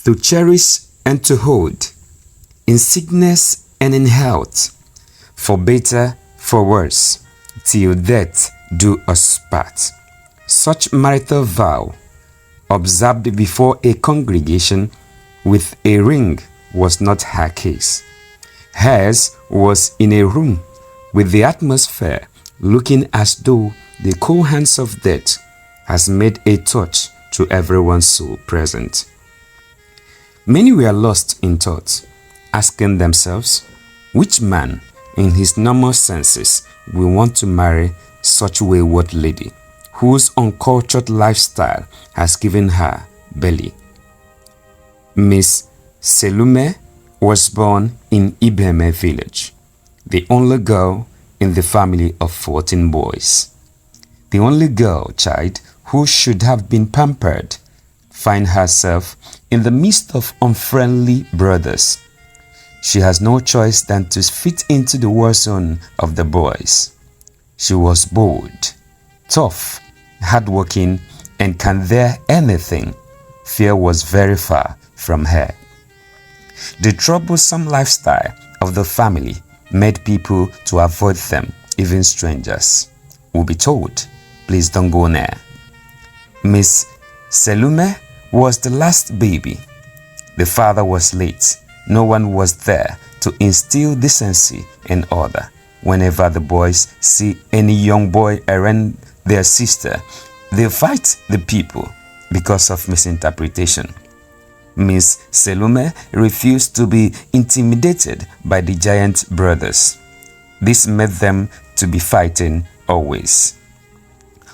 to cherish and to hold, in sickness and in health, for better, for worse, till death do us part. Such marital vow, observed before a congregation with a ring, was not her case. Hers was in a room with the atmosphere looking as though the cool hands of death has made a touch to everyone's soul present. Many were lost in thought, asking themselves, which man in his normal senses will want to marry such wayward lady whose uncultured lifestyle has given her belly? Miss Sálúmá was born in Ibeme village, the only girl in the family of 14 boys. The only girl child who should have been pampered find herself in the midst of unfriendly brothers. She has no choice than to fit into the war zone of the boys. She was bold, tough, hardworking, and can bear anything. Fear was very far from her. The troublesome lifestyle of the family made people to avoid them, even strangers will be told, please don't go near. Miss Sálúmá was the last baby. The father was late. No one was there to instill decency and order. Whenever the boys see any young boy around their sister, they fight the people because of misinterpretation. Miss Sálúmá refused to be intimidated by the giant brothers. This made them to be fighting always.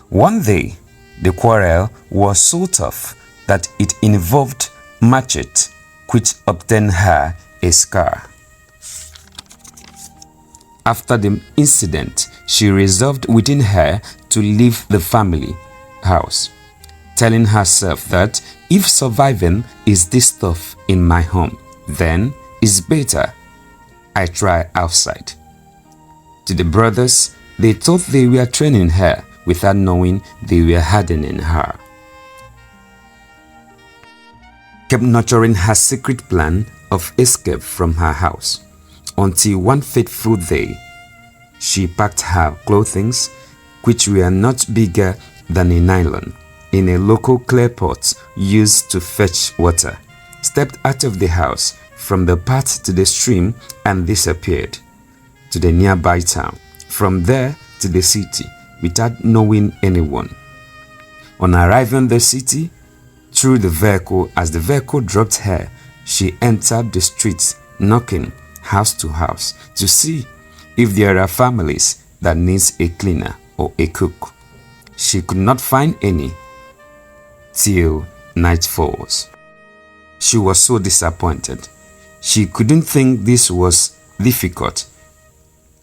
One day, the quarrel was so tough that it involved machete, which obtained her a scar. After the incident, she resolved within her to leave the family house, telling herself that if surviving is this tough in my home, then it's better I try outside. To the brothers, they thought they were training her without knowing they were hardening her. Kept nurturing her secret plan of escape from her house until one fateful day, she packed her clothing, which were not bigger than a nylon, in a local clay pot used to fetch water, stepped out of the house from the path to the stream and disappeared to the nearby town, from there to the city without knowing anyone. On arriving in the city, through the vehicle, as the vehicle dropped her, she entered the streets, knocking house to house to see if there are families that needs a cleaner or a cook. She could not find any till night falls. She was so disappointed. She couldn't think this was difficult,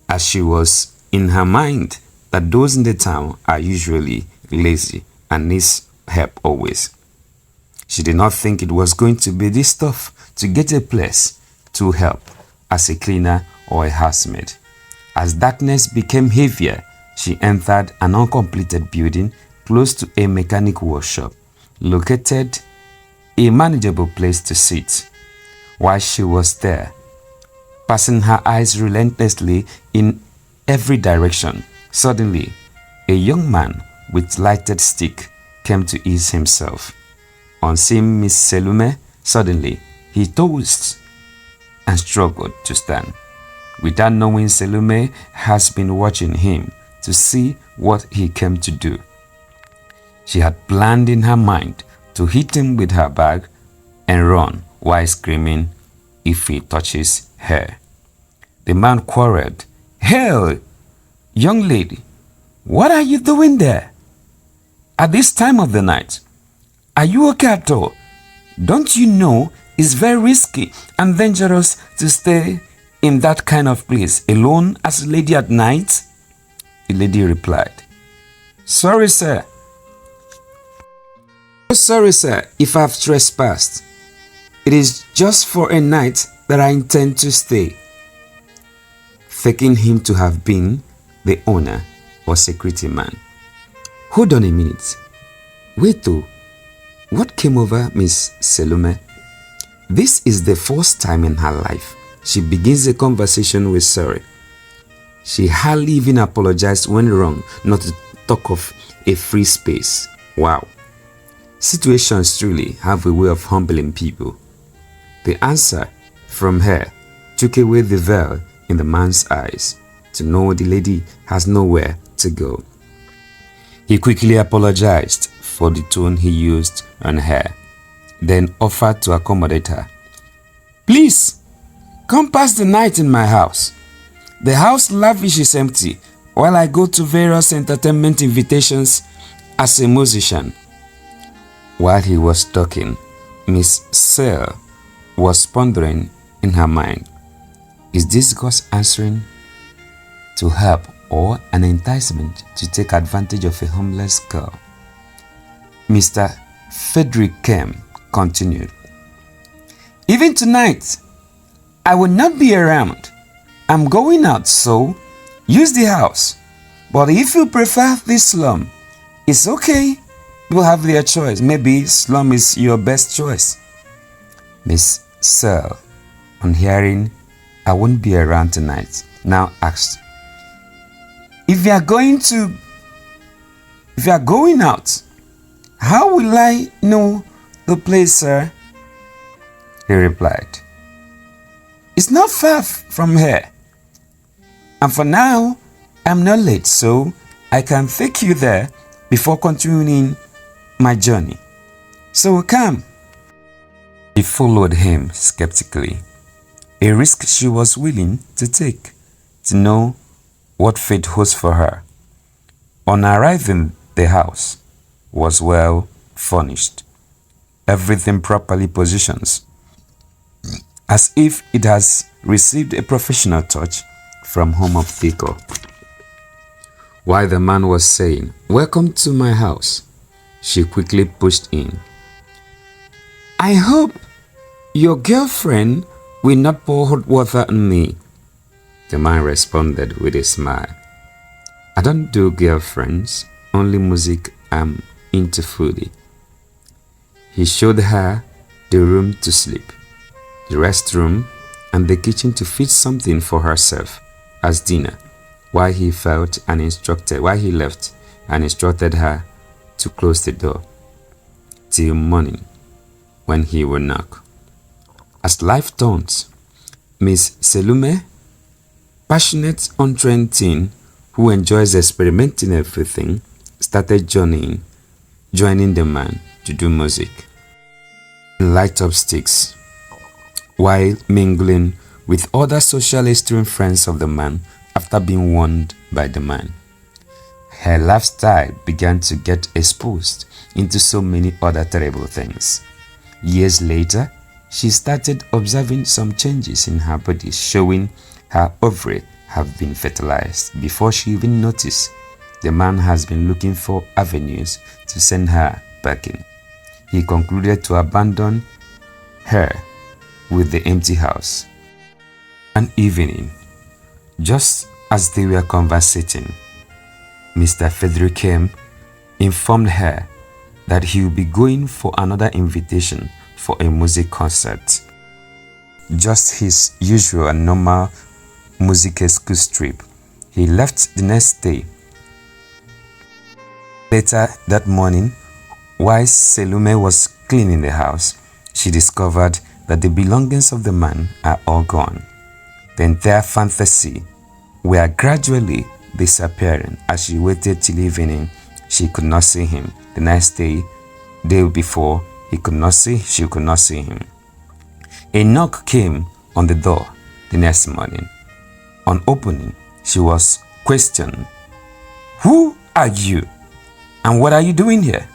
as she was in her mind that those in the town are usually lazy and needs help always. She did not think it was going to be this tough to get a place to help as a cleaner or a housemaid. As darkness became heavier, she entered an uncompleted building close to a mechanic workshop, located a manageable place to sit. While she was there, passing her eyes relentlessly in every direction, suddenly a young man with lighted stick came to ease himself. On seeing Miss Sálúmá, suddenly he tossed and struggled to stand. Without knowing, Sálúmá has been watching him to see what he came to do. She had planned in her mind to hit him with her bag and run while screaming if he touches her. The man quarreled. "Hell, young lady, what are you doing there? At this time of the night? Are you okay at all? Don't you know it's very risky and dangerous to stay in that kind of place alone as a lady at night?" The lady replied, "Sorry, sir. Sorry, sir, if I've trespassed. It is just for a night that I intend to stay." Thinking him to have been the owner or security man. "Hold on a minute. Wait though. What came over Miss Sálúmá? This is the first time in her life she begins a conversation with sorry. She hardly even apologized when wrong, not to talk of a free space. Wow. Situations truly have a way of humbling people. The answer from her took away the veil in the man's eyes to know the lady has nowhere to go. He quickly apologized for the tone he used on her, then offered to accommodate her. Please, come pass the night in my house. The house lavish is empty while I go to various entertainment invitations as a musician. While he was talking, Miss Sale was pondering in her mind, is this God's answering to help or an enticement to take advantage of a homeless girl? Mr. Frederick Kem continued, even tonight, I will not be around. I'm going out, so use the house. But if you prefer this slum, it's okay. People have their choice. Maybe slum is your best choice. Miss Searle, on hearing I won't be around tonight, now asked, If you are going out, how will I know the place, sir? He replied, it's not far from here. And for now, I'm not late, so I can take you there before continuing my journey. So come. She followed him skeptically, a risk she was willing to take to know what fate holds for her. On arriving, the house was well furnished, everything properly positioned, as if it has received a professional touch from home of decor. While the man was saying, welcome to my house, she quickly pushed in. I hope your girlfriend will not pour hot water on me. The man responded with a smile. I don't do girlfriends, only music. I'm into foodie. He showed her the room to sleep, the restroom, and the kitchen to fix something for herself as dinner, while he left and instructed her to close the door till morning, when he will knock. As life turns, Miss Sálúmá, passionate, untrained teen who enjoys experimenting everything, started joining the man to do music and light up sticks, while mingling with other social extreme friends of the man after being warned by the man. Her lifestyle began to get exposed into so many other terrible things. Years later, she started observing some changes in her body, showing her ovaries have been fertilized. Before she even noticed, the man has been looking for avenues to send her packing. He concluded to abandon her with the empty house. One evening, just as they were conversating, Mr. Frederick Kem informed her that he would be going for another invitation for a music concert. Just his usual and normal music excuse trip. He left the next day. Later that morning, while Sálúmá was cleaning the house, she discovered that the belongings of the man are all gone. The entire fantasy were gradually disappearing. As she waited till evening, she could not see him. The next day before, she could not see him. A knock came on the door the next morning. On opening, she was questioned, who are you? And what are you doing here?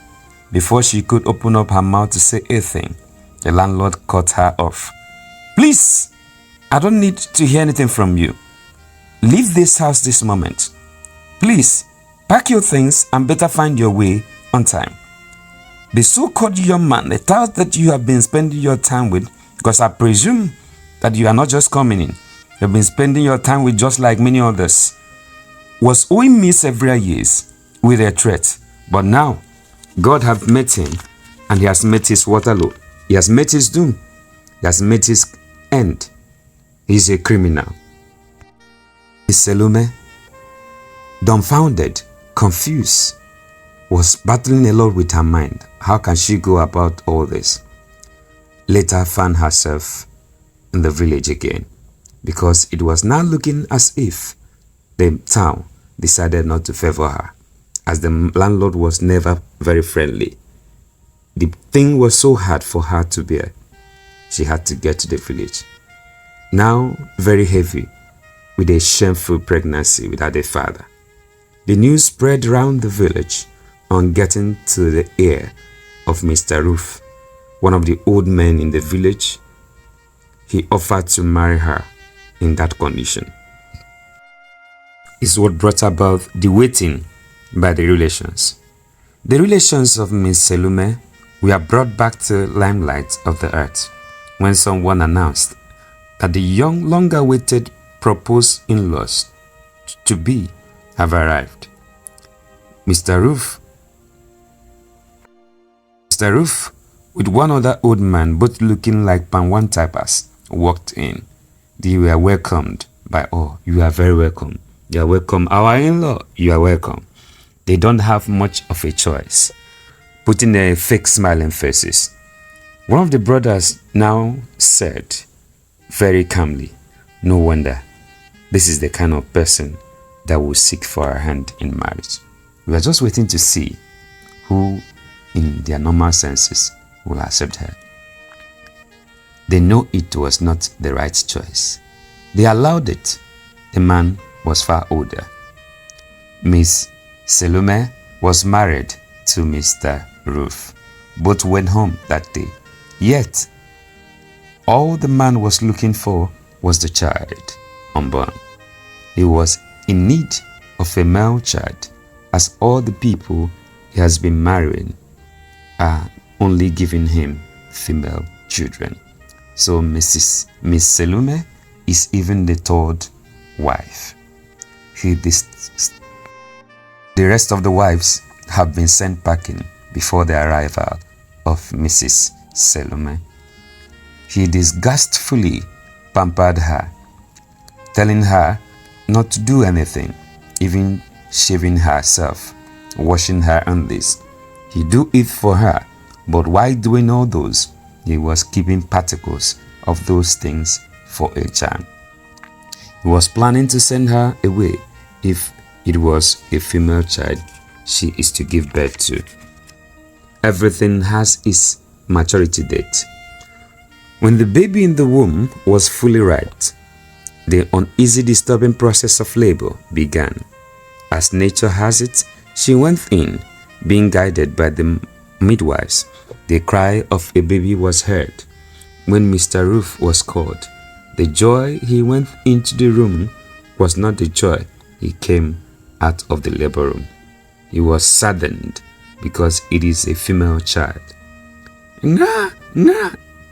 Before she could open up her mouth to say anything, the landlord cut her off. Please, I don't need to hear anything from you. Leave this house this moment. Please, pack your things and better find your way on time. The so-called young man, the child that you have been spending your time with, because I presume that you are not just coming in, you have been spending your time with just like many others, was owing me several years with a threat. But now, God have met him, and he has met his Waterloo. He has met his doom. He has made his end. He's a criminal. Miss Sálúmá, dumbfounded, confused, was battling a lot with her mind. How can she go about all this? Later found herself in the village again, because it was now looking as if the town decided not to favor her, as the landlord was never very friendly. The thing was so hard for her to bear. She had to get to the village, now very heavy, with a shameful pregnancy without a father. The news spread round the village on getting to the ear of Mr. Roof, one of the old men in the village. He offered to marry her in that condition. Is what brought about the waiting by the relations. The relations of Miss Sálúmá were brought back to limelight of the earth when someone announced that the young, long-awaited proposed in-laws to be have arrived. Mr. Roof, with one other old man, both looking like Pan typers, walked in. They were welcomed by all. You are very welcome. You are welcome. Our in-law, you are welcome. They don't have much of a choice, putting their fake smiling faces. One of the brothers now said very calmly, "No wonder. This is the kind of person that will seek for her hand in marriage." We are just waiting to see who, in their normal senses, will accept her. They know it was not the right choice. They allowed it. The man was far older. Miss Sálúmá was married to Mr. Roof. Both went home that day. Yet, all the man was looking for was the child unborn. He was in need of a male child, as all the people he has been marrying are only giving him female children. So Miss Sálúmá is even the third wife. The rest of the wives have been sent packing before the arrival of Mrs. Sálúmá. He disgustfully pampered her, telling her not to do anything, even shaving herself, washing her undies. He do it for her, but while doing all those, he was keeping particles of those things for a child. He was planning to send her away if it was a female child she is to give birth to. Everything has its maturity date. When the baby in the womb was fully ripe, the uneasy, disturbing process of labor began. As nature has it, she went in, being guided by the midwives. The cry of a baby was heard. When Mr. Roof was called, the joy he went into the room was not the joy he came out of the labor room. He was saddened because it is a female child. Nah,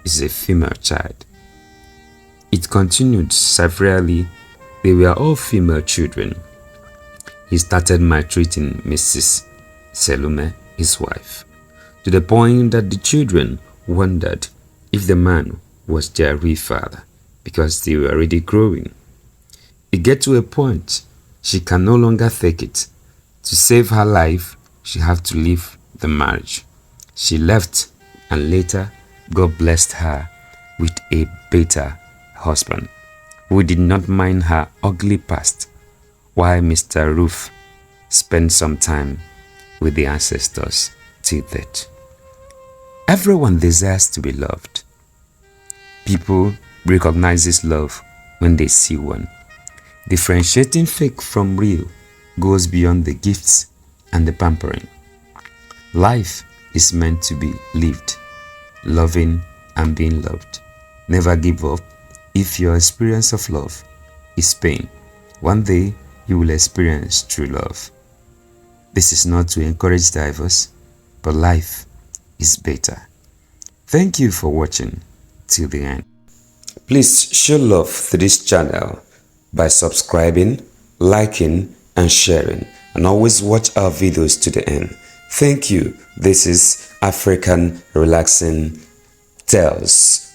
is a female child. It continued severally. They were all female children. He started maltreating Mrs. Sálúmá, his wife, to the point that the children wondered if the man was their real father, because they were already growing. It get to a point she can no longer take it. To save her life, she had to leave the marriage. She left, and later God blessed her with a better husband who did not mind her ugly past, while Mr. Roof spent some time with the ancestors till death. Everyone desires to be loved. People recognize this love when they see one. Differentiating fake from real goes beyond the gifts and the pampering. Life is meant to be lived, loving and being loved. Never give up. If your experience of love is pain, one day you will experience true love. This is not to encourage divorce, but life is better. Thank you for watching till the end. Please show love to this channel by subscribing, liking, and sharing, and always watch our videos to the end. Thank you. This is African Relaxing Tales.